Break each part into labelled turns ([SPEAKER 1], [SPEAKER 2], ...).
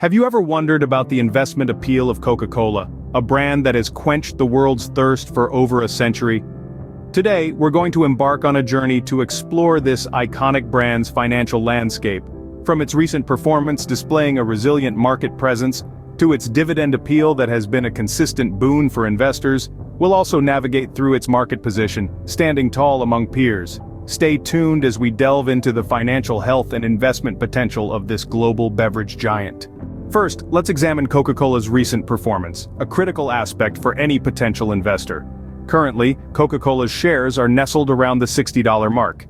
[SPEAKER 1] Have you ever wondered about the investment appeal of Coca-Cola, a brand that has quenched the world's thirst for over a century? Today, we're going to embark on a journey to explore this iconic brand's financial landscape, from its recent performance displaying a resilient market presence, to its dividend appeal that has been a consistent boon for investors. We'll also navigate through its market position, standing tall among peers. Stay tuned as we delve into the financial health and investment potential of this global beverage giant. First, let's examine Coca-Cola's recent performance, a critical aspect for any potential investor. Currently, Coca-Cola's shares are nestled around the $60 mark.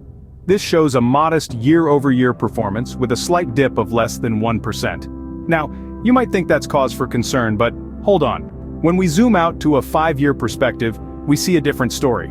[SPEAKER 1] This shows a modest year-over-year performance with a slight dip of less than 1%. Now, you might think that's cause for concern, but hold on. When we zoom out to a 5-year perspective, we see a different story.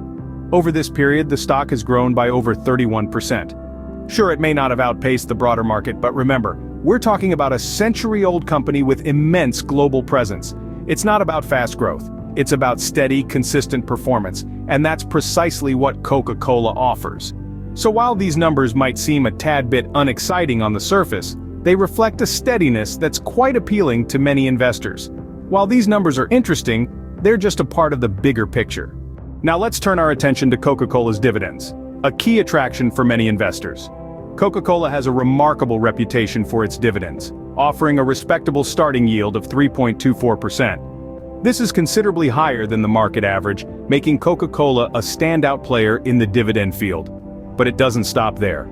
[SPEAKER 1] Over this period, the stock has grown by over 31%. Sure, it may not have outpaced the broader market, but remember, we're talking about a century-old company with immense global presence. It's not about fast growth. It's about steady, consistent performance, and that's precisely what Coca-Cola offers. So while these numbers might seem a tad bit unexciting on the surface, they reflect a steadiness that's quite appealing to many investors. While these numbers are interesting, they're just a part of the bigger picture. Now let's turn our attention to Coca-Cola's dividends, a key attraction for many investors. Coca-Cola has a remarkable reputation for its dividends, offering a respectable starting yield of 3.24%. This is considerably higher than the market average, making Coca-Cola a standout player in the dividend field. But it doesn't stop there.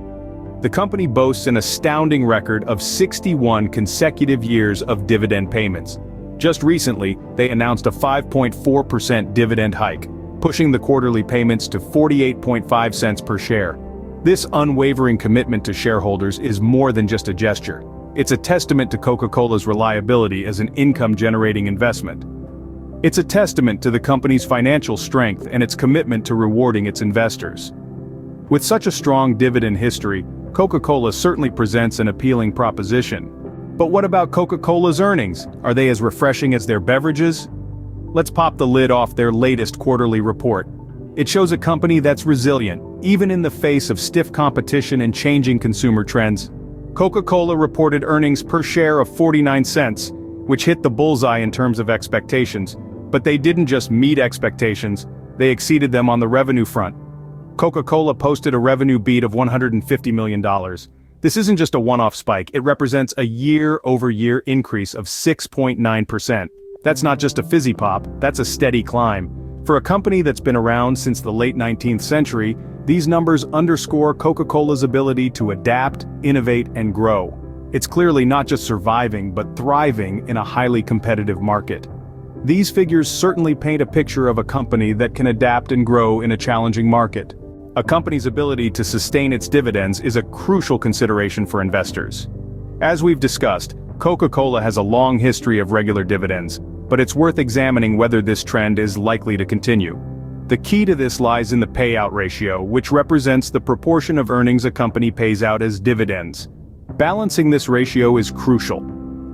[SPEAKER 1] The company boasts an astounding record of 61 consecutive years of dividend payments. Just recently, they announced a 5.4% dividend hike, pushing the quarterly payments to 48.5 cents per share. This unwavering commitment to shareholders is more than just a gesture. It's a testament to Coca-Cola's reliability as an income-generating investment. It's a testament to the company's financial strength and its commitment to rewarding its investors. With such a strong dividend history, Coca-Cola certainly presents an appealing proposition. But what about Coca-Cola's earnings? Are they as refreshing as their beverages? Let's pop the lid off their latest quarterly report. It shows a company that's resilient, even in the face of stiff competition and changing consumer trends. Coca-Cola reported earnings per share of 49 cents, which hit the bullseye in terms of expectations. But they didn't just meet expectations, they exceeded them on the revenue front. Coca-Cola posted a revenue beat of $150 million. This isn't just a one-off spike, it represents a year-over-year increase of 6.9%. That's not just a fizzy pop, that's a steady climb. For a company that's been around since the late 19th century, these numbers underscore Coca-Cola's ability to adapt, innovate, and grow. It's clearly not just surviving, but thriving in a highly competitive market. These figures certainly paint a picture of a company that can adapt and grow in a challenging market. A company's ability to sustain its dividends is a crucial consideration for investors. As we've discussed, Coca-Cola has a long history of regular dividends, but it's worth examining whether this trend is likely to continue. The key to this lies in the payout ratio, which represents the proportion of earnings a company pays out as dividends. Balancing this ratio is crucial.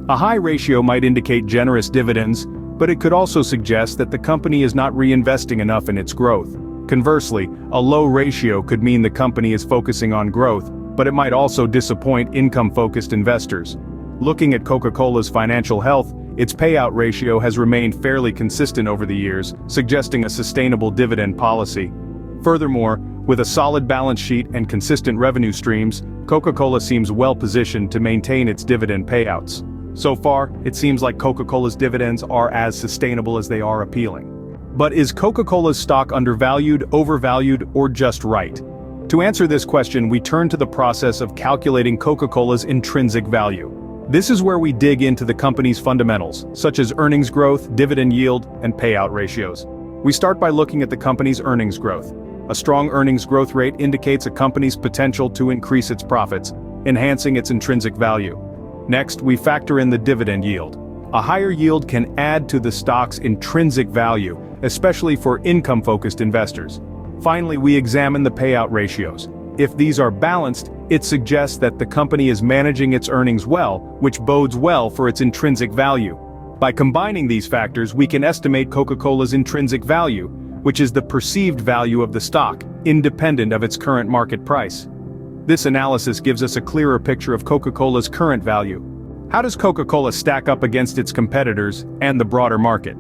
[SPEAKER 1] A high ratio might indicate generous dividends, but it could also suggest that the company is not reinvesting enough in its growth. Conversely, a low ratio could mean the company is focusing on growth, but it might also disappoint income-focused investors. Looking at Coca-Cola's financial health, its payout ratio has remained fairly consistent over the years, suggesting a sustainable dividend policy. Furthermore, with a solid balance sheet and consistent revenue streams, Coca-Cola seems well-positioned to maintain its dividend payouts. So far, it seems like Coca-Cola's dividends are as sustainable as they are appealing. But is Coca-Cola's stock undervalued, overvalued, or just right? To answer this question, we turn to the process of calculating Coca-Cola's intrinsic value. This is where we dig into the company's fundamentals, such as earnings growth, dividend yield, and payout ratios. We start by looking at the company's earnings growth. A strong earnings growth rate indicates a company's potential to increase its profits, enhancing its intrinsic value. Next, we factor in the dividend yield. A higher yield can add to the stock's intrinsic value, especially for income-focused investors. Finally, we examine the payout ratios. If these are balanced, it suggests that the company is managing its earnings well, which bodes well for its intrinsic value. By combining these factors, we can estimate Coca-Cola's intrinsic value, which is the perceived value of the stock, independent of its current market price. This analysis gives us a clearer picture of Coca-Cola's current value. How does Coca-Cola stack up against its competitors and the broader market?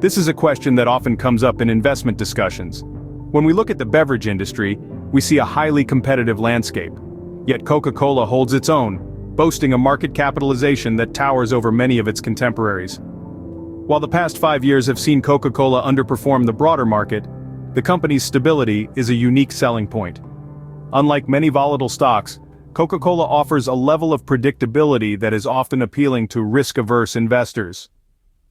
[SPEAKER 1] This is a question that often comes up in investment discussions. When we look at the beverage industry, we see a highly competitive landscape. Yet Coca-Cola holds its own, boasting a market capitalization that towers over many of its contemporaries. While the past 5 years have seen Coca-Cola underperform the broader market, the company's stability is a unique selling point. Unlike many volatile stocks, Coca-Cola offers a level of predictability that is often appealing to risk-averse investors.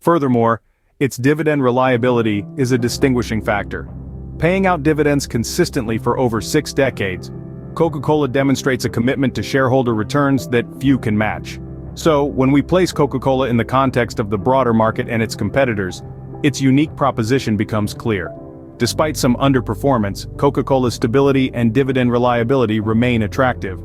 [SPEAKER 1] Furthermore, its dividend reliability is a distinguishing factor. Paying out dividends consistently for over 6 decades, Coca-Cola demonstrates a commitment to shareholder returns that few can match. So, when we place Coca-Cola in the context of the broader market and its competitors, its unique proposition becomes clear. Despite some underperformance, Coca-Cola's stability and dividend reliability remain attractive.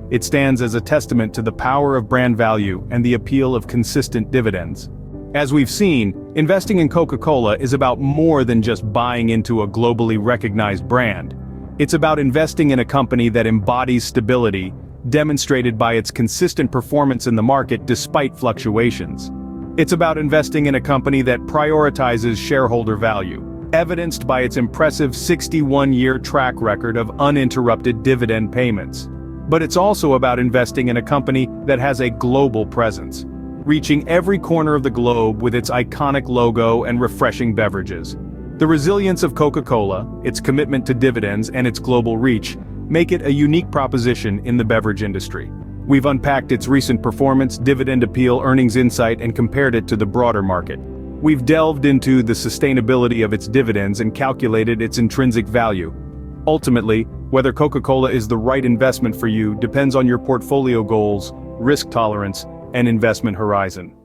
[SPEAKER 1] It stands as a testament to the power of brand value and the appeal of consistent dividends. As we've seen, investing in Coca-Cola is about more than just buying into a globally recognized brand. It's about investing in a company that embodies stability, demonstrated by its consistent performance in the market despite fluctuations. It's about investing in a company that prioritizes shareholder value, evidenced by its impressive 61-year track record of uninterrupted dividend payments. But it's also about investing in a company that has a global presence, reaching every corner of the globe with its iconic logo and refreshing beverages. The resilience of Coca-Cola, its commitment to dividends, and its global reach make it a unique proposition in the beverage industry. We've unpacked its recent performance, dividend appeal, earnings insight, and compared it to the broader market. We've delved into the sustainability of its dividends and calculated its intrinsic value. Ultimately, whether Coca-Cola is the right investment for you depends on your portfolio goals, risk tolerance, and investment horizon.